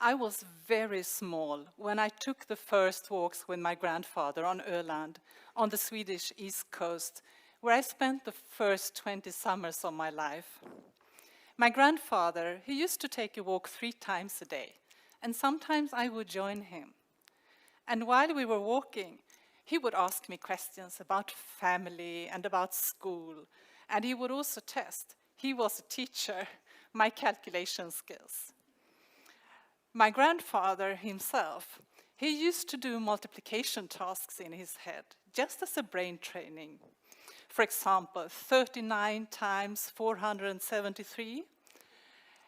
I was very small when I took the first walks with my grandfather on Öland, on the Swedish East Coast, where I spent the first 20 summers of my life. My grandfather, he used to take a walk 3 times a day, and sometimes I would join him. And while we were walking, he would ask me questions about family and about school, and he would also test, he was a teacher, my calculation skills. My grandfather himself, he used to do multiplication tasks in his head, just as a brain training. For example, 39 times 473.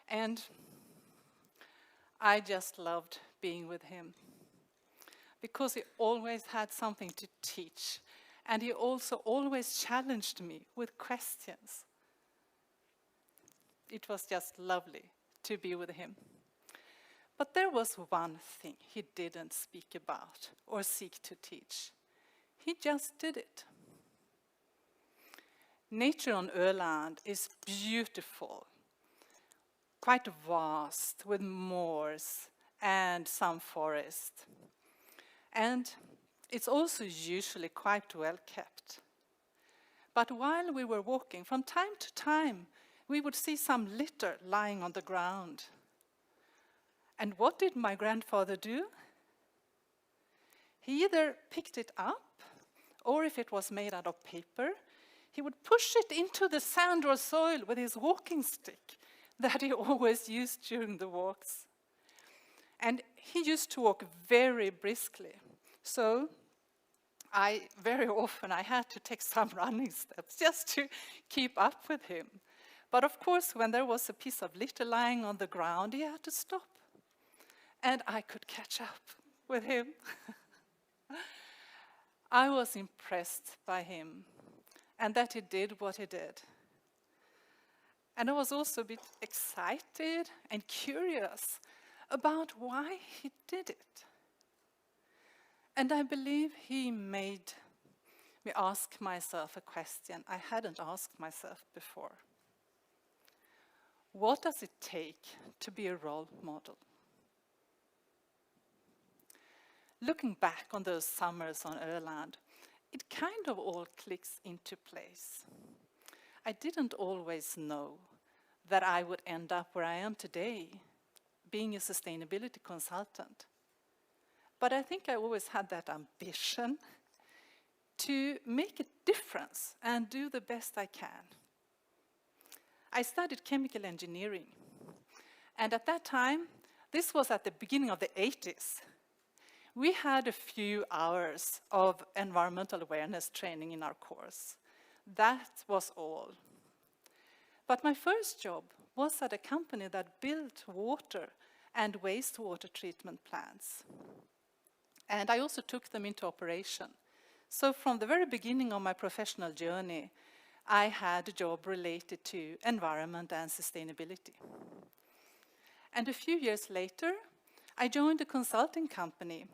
And I just loved being with him, because he always had something to teach, and he also always challenged me with questions. It was just lovely to be with him. But there was one thing he didn't speak about or seek to teach. He just did it. Nature on Öland is beautiful, quite vast, with moors and some forest. And it's also usually quite well kept. But while we were walking, from time to time, we would see some litter lying on the ground. And what did my grandfather do? He either picked it up, or if it was made out of paper, he would push it into the sand or soil with his walking stick that he always used during the walks. And he used to walk very briskly, so very often I had to take some running steps just to keep up with him. But of course, when there was a piece of litter lying on the ground, he had to stop. And I could catch up with him. I was impressed by him, and that he did what he did. And I was also a bit excited and curious about why he did it. And I believe he made me ask myself a question I hadn't asked myself before. What does it take to be a role model? Looking back on those summers on Öland, it kind of all clicks into place. I didn't always know that I would end up where I am today, being a sustainability consultant. But I think I always had that ambition to make a difference and do the best I can. I studied chemical engineering, and at that time, this was at the beginning of the 80s, we had a few hours of environmental awareness training in our course. That was all. But my first job was at a company that built water and wastewater treatment plants. And I also took them into operation. So from the very beginning of my professional journey, I had a job related to environment and sustainability. And a few years later, I joined a consulting company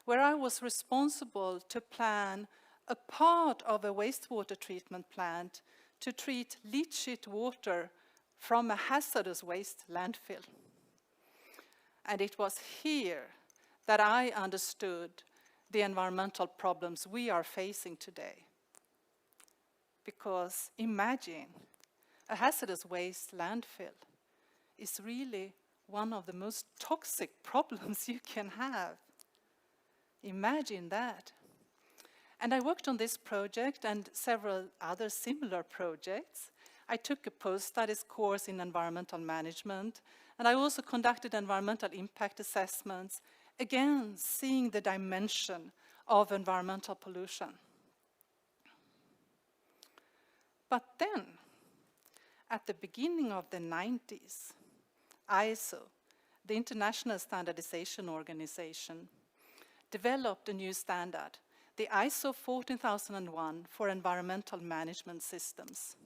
where I was responsible to plan a part of a wastewater treatment plant to treat leachate water from a hazardous waste landfill. And it was here that I understood the environmental problems we are facing today. Because imagine, a hazardous waste landfill is really one of the most toxic problems you can have. Imagine that. And I worked on this project and several other similar projects. I took a post-studies course in environmental management, and I also conducted environmental impact assessments, again, seeing the dimension of environmental pollution. But then, at the beginning of the 90s, ISO, the International Standardization Organization, developed a new standard, the ISO 14001 for environmental management systems.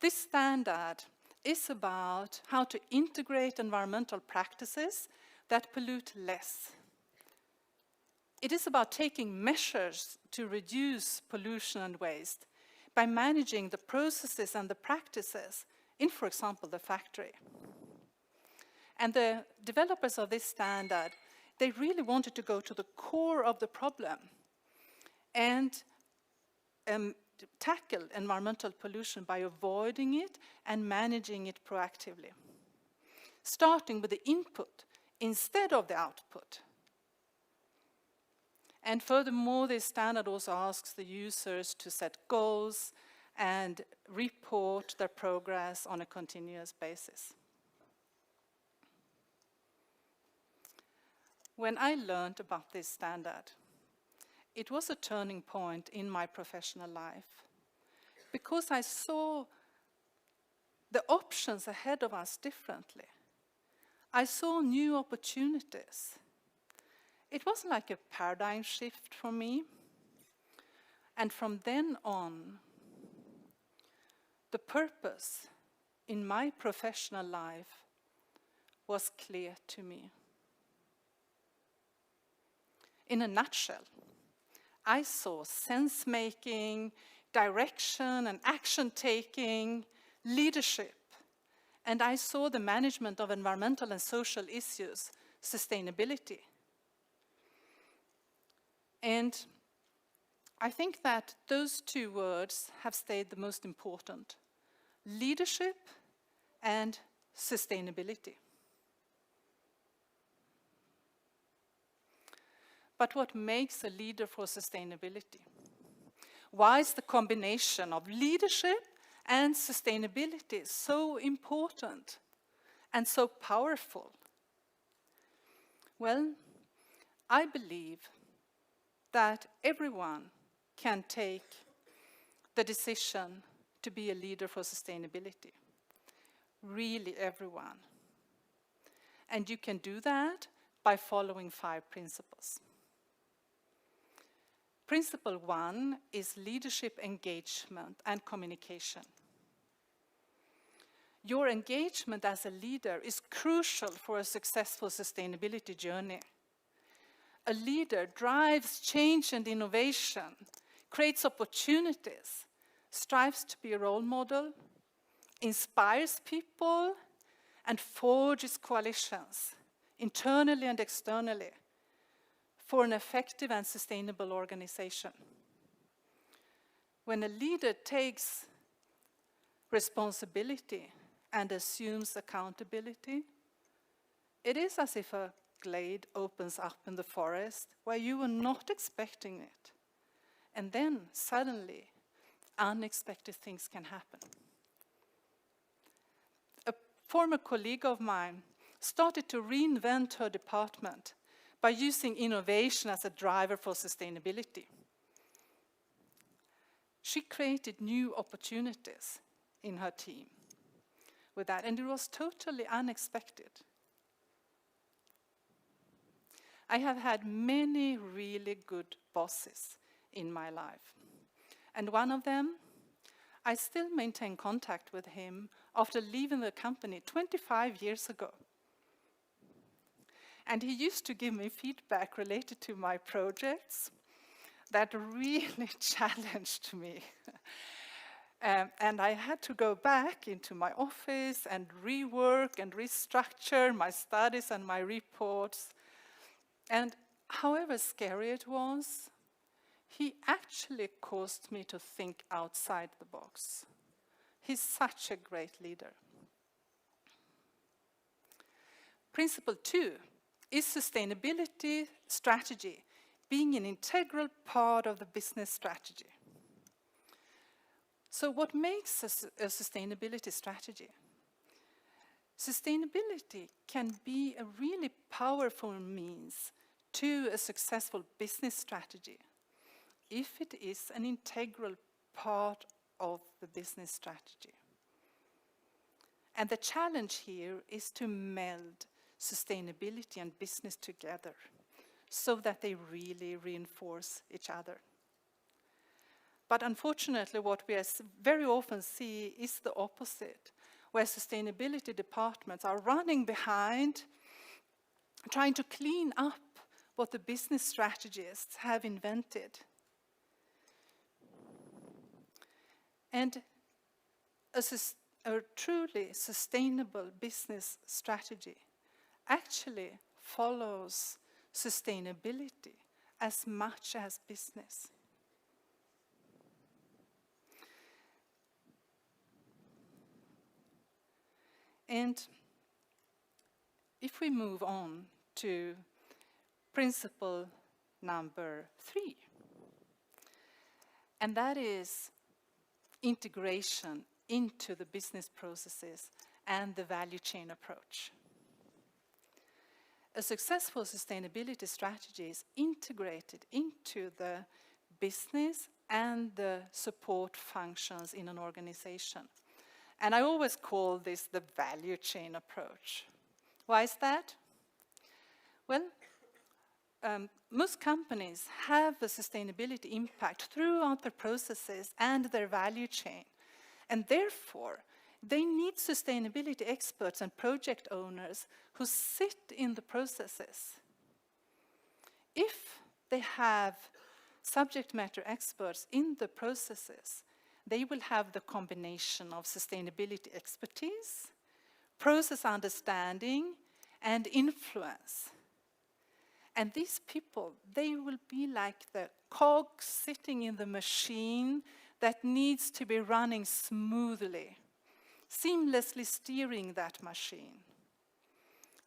This standard is about how to integrate environmental practices that pollute less. It is about taking measures to reduce pollution and waste by managing the processes and the practices in, for example, the factory. And the developers of this standard, they really wanted to go to the core of the problem and tackle environmental pollution by avoiding it and managing it proactively, starting with the input instead of the output. And furthermore, this standard also asks the users to set goals and report their progress on a continuous basis. When I learned about this standard, it was a turning point in my professional life because I saw the options ahead of us differently. I saw new opportunities. It was like a paradigm shift for me. And from then on, the purpose in my professional life was clear to me. In a nutshell, I saw sense-making, direction and action-taking, leadership, and I saw the management of environmental and social issues, sustainability. And I think that those two words have stayed the most important: leadership and sustainability. But what makes a leader for sustainability? Why is the combination of leadership and sustainability so important and so powerful? Well, I believe that everyone can take the decision to be a leader for sustainability. Really everyone. And you can do that by following 5 principles. Principle 1 is leadership engagement and communication. Your engagement as a leader is crucial for a successful sustainability journey. A leader drives change and innovation, creates opportunities, strives to be a role model, inspires people, and forges coalitions, internally and externally, for an effective and sustainable organization. When a leader takes responsibility and assumes accountability, it is as if a glade opens up in the forest where you were not expecting it. And then suddenly, unexpected things can happen. A former colleague of mine started to reinvent her department by using innovation as a driver for sustainability. She created new opportunities in her team with that, and it was totally unexpected. I have had many really good bosses in my life, and one of them, I still maintain contact with him after leaving the company 25 years ago. And he used to give me feedback related to my projects that really challenged me. And I had to go back into my office and rework and restructure my studies and my reports. And however scary it was, he actually caused me to think outside the box. He's such a great leader. Principle 2 is sustainability strategy being an integral part of the business strategy. So what makes a sustainability strategy? Sustainability can be a really powerful means to a successful business strategy if it is an integral part of the business strategy. And the challenge here is to meld sustainability and business together so that they really reinforce each other. But unfortunately, what we very often see is the opposite, where sustainability departments are running behind, trying to clean up what the business strategists have invented. And a truly sustainable business strategy actually follows sustainability as much as business. And if we move on to principle number 3, and that is integration into the business processes and the value chain approach. A successful sustainability strategy is integrated into the business and the support functions in an organization. And I always call this the value chain approach. Why is that? Well, most companies have a sustainability impact throughout their processes and their value chain. And therefore, they need sustainability experts and project owners who sit in the processes. If they have subject matter experts in the processes, they will have the combination of sustainability expertise, process understanding, and influence. And these people, they will be like the cogs sitting in the machine that needs to be running smoothly, seamlessly steering that machine.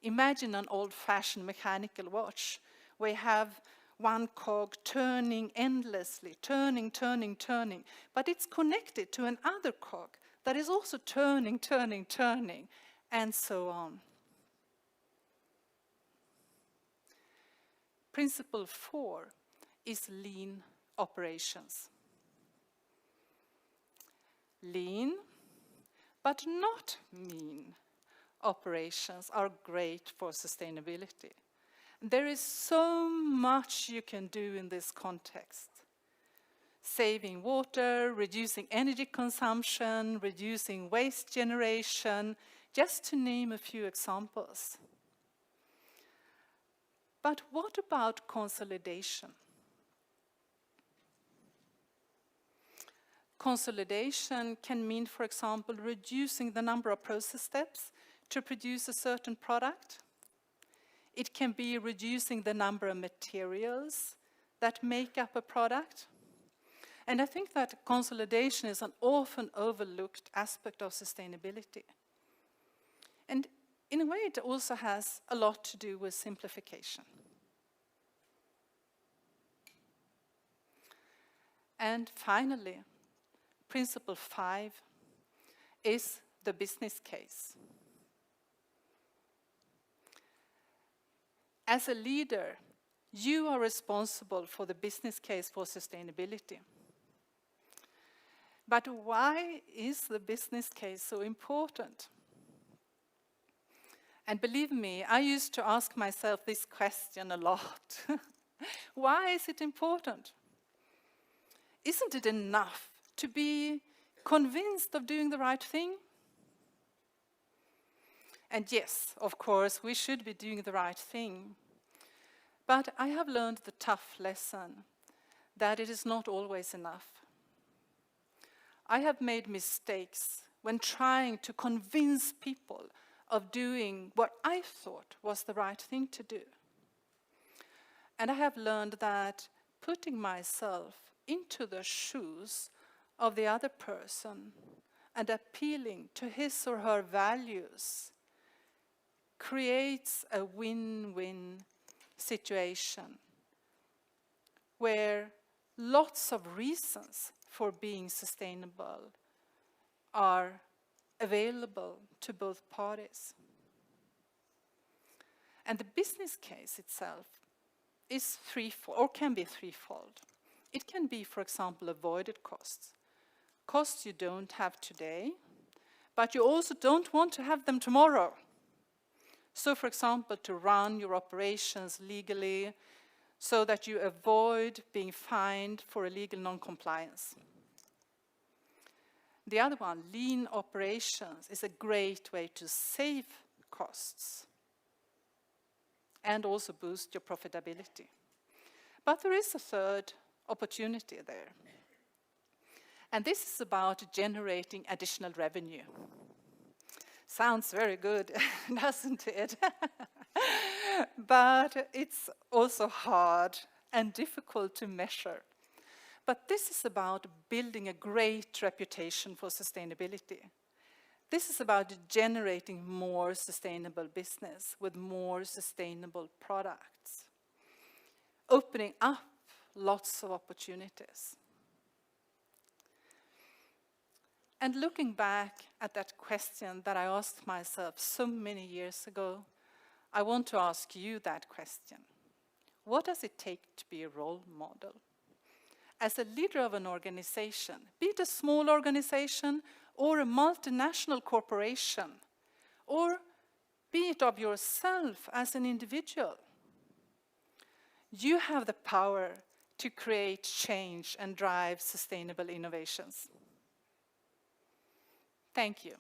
Imagine an old-fashioned mechanical watch where you have one cog turning endlessly, turning, but it's connected to another cog that is also turning, and so on. Principle 4 is lean operations. Lean, but not mean, operations are great for sustainability. There is so much you can do in this context. Saving water, reducing energy consumption, reducing waste generation, just to name a few examples. But what about consolidation? Consolidation can mean, for example, reducing the number of process steps to produce a certain product. It can be reducing the number of materials that make up a product. And I think that consolidation is an often overlooked aspect of sustainability. And in a way, it also has a lot to do with simplification. And finally, principle 5 is the business case. As a leader, you are responsible for the business case for sustainability. But why is the business case so important? And believe me, I used to ask myself this question a lot. Why is it important? Isn't it enough to be convinced of doing the right thing? And yes, of course, we should be doing the right thing. But I have learned the tough lesson that it is not always enough. I have made mistakes when trying to convince people of doing what I thought was the right thing to do. And I have learned that putting myself into the shoes of the other person and appealing to his or her values creates a win-win situation where lots of reasons for being sustainable are available to both parties. And the business case itself is threefold, or can be threefold. It can be, for example, avoided costs. Costs you don't have today, but you also don't want to have them tomorrow. So, for example, to run your operations legally so that you avoid being fined for illegal non-compliance. The other one, lean operations, is a great way to save costs and also boost your profitability. But there is a third opportunity there. And this is about generating additional revenue. Sounds very good, doesn't it? But it's also hard and difficult to measure. But this is about building a great reputation for sustainability. This is about generating more sustainable business with more sustainable products, opening up lots of opportunities. And looking back at that question that I asked myself so many years ago, I want to ask you that question. What does it take to be a role model? As a leader of an organization, be it a small organization or a multinational corporation, or be it of yourself as an individual, you have the power to create change and drive sustainable innovations. Thank you.